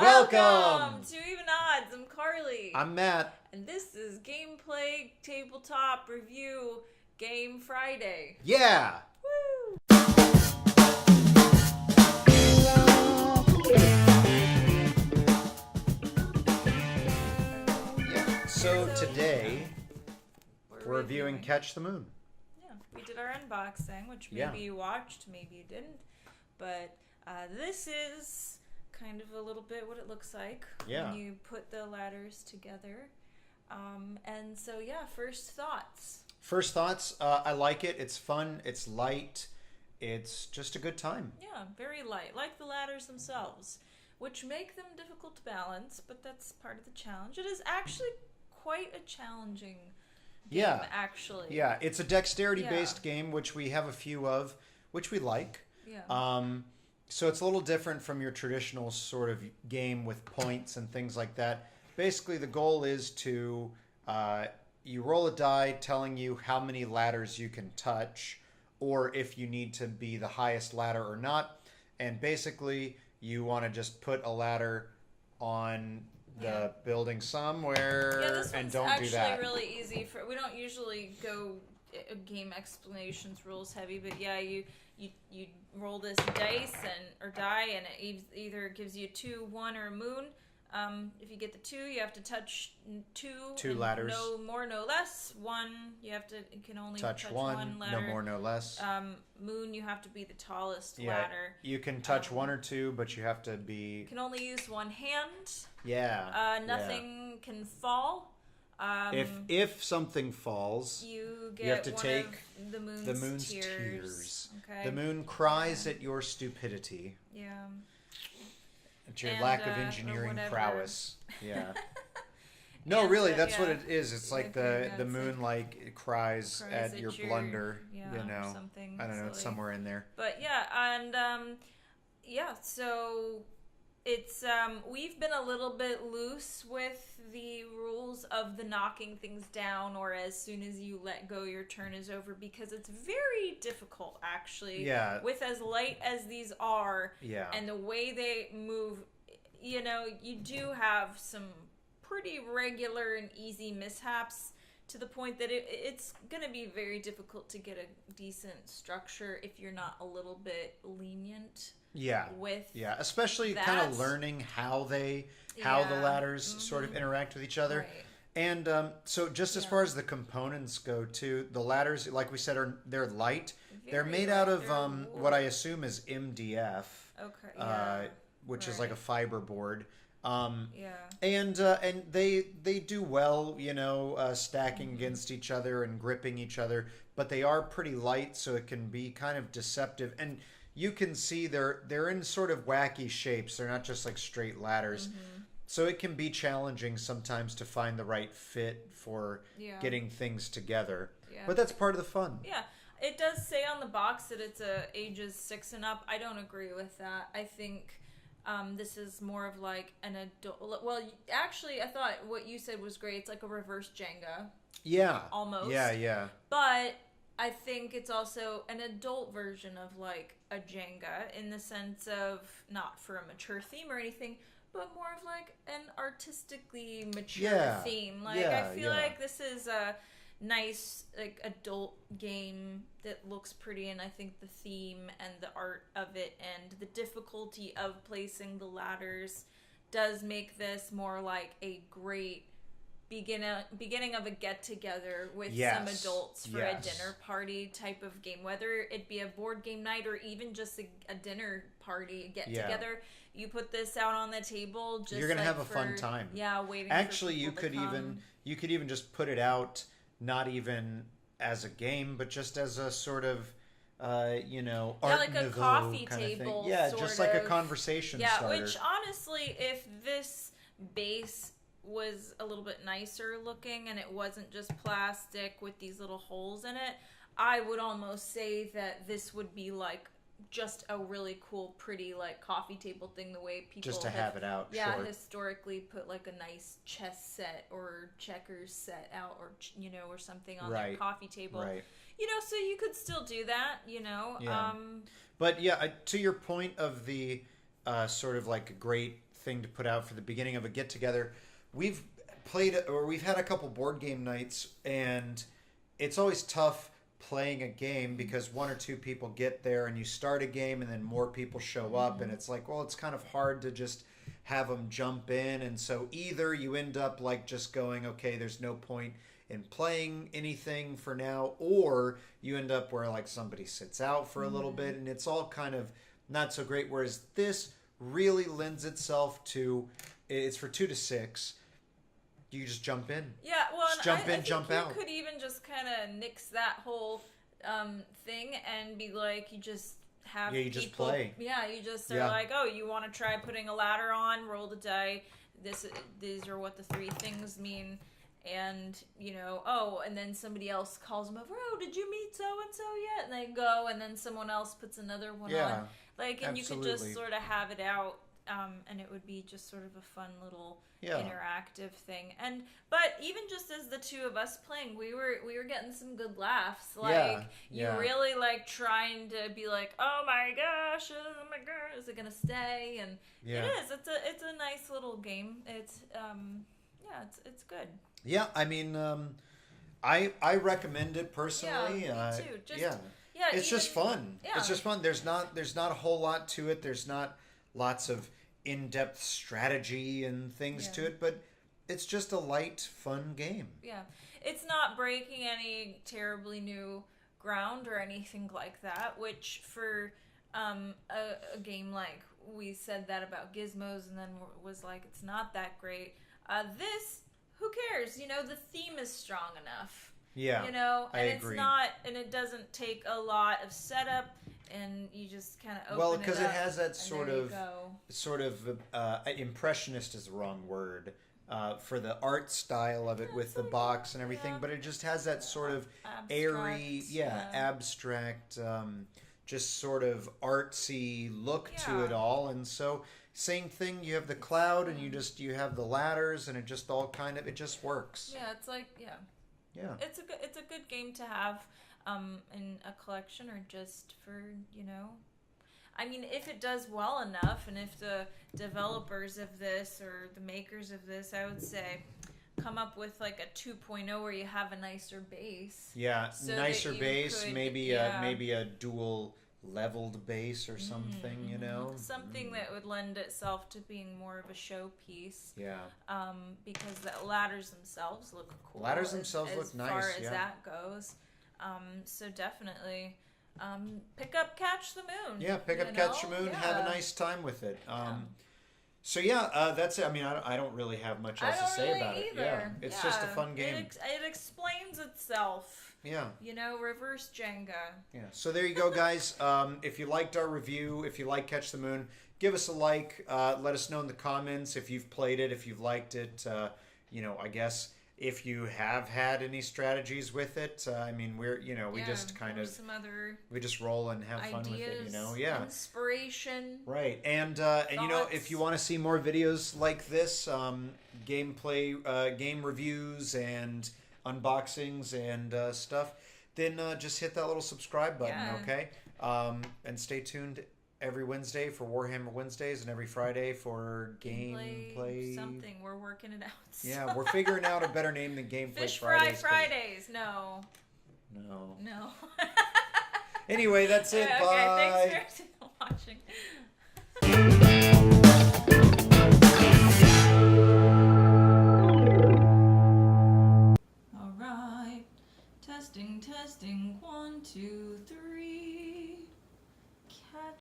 Welcome to Even Odds. I'm Carly. I'm Matt. And this is Gameplay Tabletop Review Game Friday. Yeah! Woo! Yeah. So today, we're reviewing Catch the Moon. Yeah, we did our unboxing, which maybe you watched, maybe you didn't. But this is kind of a little bit what it looks like when you put the ladders together. And so, first thoughts. First thoughts, I like it. It's fun. It's light. It's just a good time. Yeah, very light. Like the ladders themselves, which make them difficult to balance, but that's part of the challenge. It is actually quite a challenging game, actually. Yeah, it's a dexterity-based game, which we have a few of, which we like. Yeah. So it's a little different from your traditional sort of game with points and things like that. Basically, the goal is to you roll a die telling you how many ladders you can touch, or if you need to be the highest ladder or not. And basically, you want to just put a ladder on the building somewhere and don't do that. This one's actually really easy. We don't usually go game explanations rules heavy, but you roll this die and it either gives you 2, 1, or a moon. If you get the 2, you have to touch 2 ladders. No more, no less. 1, you can only touch one ladder. No more, no less. Moon, you have to be the tallest ladder. You can touch 1 or 2, but you have to be... You can only use one hand. Yeah. Nothing can fall. If something falls, you have to take the moon's tears. Okay. The moon cries at your stupidity. Yeah. At your lack of engineering prowess. Yeah. No, really, that's what it is. It's like the moon it cries at your blunder. Or something. I don't know. It's somewhere in there. But so it's we've been a little bit loose with the rules of the knocking things down, or as soon as you let go your turn is over, because it's very difficult actually with as light as these are and the way they move. You do have some pretty regular and easy mishaps, to the point that it's going to be very difficult to get a decent structure if you're not a little bit lenient. Especially kind of learning how the ladders sort of interact with each other. Right. And so just as far as the components go too, the ladders, like we said, they're light. They're made out of what I assume is MDF. Okay. Which is like a fiber board. And they do well, stacking against each other and gripping each other, but they are pretty light, so it can be kind of deceptive. And you can see they're in sort of wacky shapes. They're not just like straight ladders. Mm-hmm. So it can be challenging sometimes to find the right fit for getting things together. Yeah. But that's part of the fun. Yeah. It does say on the box that it's ages 6 and up. I don't agree with that. I think this is more of like an adult... Well, actually, I thought what you said was great. It's like a reverse Jenga. Yeah. Almost. Yeah. But I think it's also an adult version of like a Jenga, in the sense of not for a mature theme or anything, but more of like an artistically mature theme. Like I feel like this is a nice like adult game that looks pretty, and I think the theme and the art of it and the difficulty of placing the ladders does make this more like a great beginning of a get-together with some adults for a dinner party type of game, whether it be a board game night or even just a dinner party get-together. You put this out on the table, just you're gonna have a fun time. Waiting actually for people to come. you could even just put it out, not even as a game, but just as a sort of art like a coffee table thing. Just like a conversation starter. Which honestly, if this base was a little bit nicer looking and it wasn't just plastic with these little holes in it, I would almost say that this would be like just a really cool, pretty like coffee table thing, the way people just to have it out. Historically put like a nice chess set or checkers set out, or or something on their coffee table. Right. So you could still do that. But to your point of the sort of like a great thing to put out for the beginning of a get together. We've had a couple board game nights, and it's always tough playing a game because one or two people get there and you start a game and then more people show up, and it's like, well, it's kind of hard to just have them jump in. And so either you end up like just going, okay, there's no point in playing anything for now, or you end up where like somebody sits out for a little bit, and it's all kind of not so great. Whereas this really lends itself to, it's for 2 to 6. You just jump in. Yeah, well, just jump in, jump out. You could even just kind of nix that whole thing and be like, you just have you just play. Yeah, you just are like, oh, you want to try putting a ladder on, roll the die. These are what the 3 things mean. And, you know, and then somebody else calls them over, oh, did you meet so-and-so yet? And they go, and then someone else puts another one on. Like, and absolutely. you could just sort of have it out, and it would be just sort of a fun little interactive thing. But even just as the 2 of us playing, we were getting some good laughs. Like, you really, like, trying to be like, oh my gosh, is it gonna stay? And it is. It's a nice little game. It's it's good. Yeah, I mean, I recommend it personally. Yeah, me too. It's just fun. Yeah. It's just fun. There's not a whole lot to it. There's not lots of in-depth strategy and things to it, but it's just a light, fun game. Yeah, it's not breaking any terribly new ground or anything like that. Which for a game like, we said that about Gizmos, and then was like, it's not that great. This, who cares? You know, the theme is strong enough. Yeah, you know, and I it's agree. not, and it doesn't take a lot of setup, and you just kind of open well, it up. because it has that sort of impressionist is the wrong word for the art style of it, with the box and everything, but it just has that sort of airy, abstract, just sort of artsy look to it all, and so. Same thing. You have the cloud, and you have the ladders, and it just all kind of, it just works. Yeah, it's like It's a good game to have in a collection, or just for, you know. I mean, if it does well enough, and if the developers of this or the makers of this, I would say, come up with like a 2.0 where you have a nicer base. Yeah, so nicer base, maybe a dual leveled base or something, you know, something that would lend itself to being more of a showpiece. Because the ladders themselves look cool. Ladders themselves look nice, as far as that goes. So definitely pick up Catch the Moon. Yeah, pick up Catch the Moon. Have a nice time with it. So that's it. I mean, I don't really have much else to say about it. Yeah, it's just a fun game. It explains itself. Yeah. You know, reverse Jenga. Yeah. So there you go, guys. If you liked our review, if you like Catch the Moon, give us a like. Let us know in the comments if you've played it, if you've liked it. You know, I guess if you have had any strategies with it. I mean, we just kind of we just roll and have fun with it. You know, inspiration. Right, and you know, if you want to see more videos like this, gameplay, game reviews, and unboxings and stuff, then just hit that little subscribe button, okay? And stay tuned every Wednesday for Warhammer Wednesdays, and every Friday for gameplay something. We're working it out. So. Yeah, we're figuring out a better name than Gameplay Fish Fridays. Fridays. No. Anyway, that's it. Okay, bye. thanks for watching. Testing, 1, 2, 3.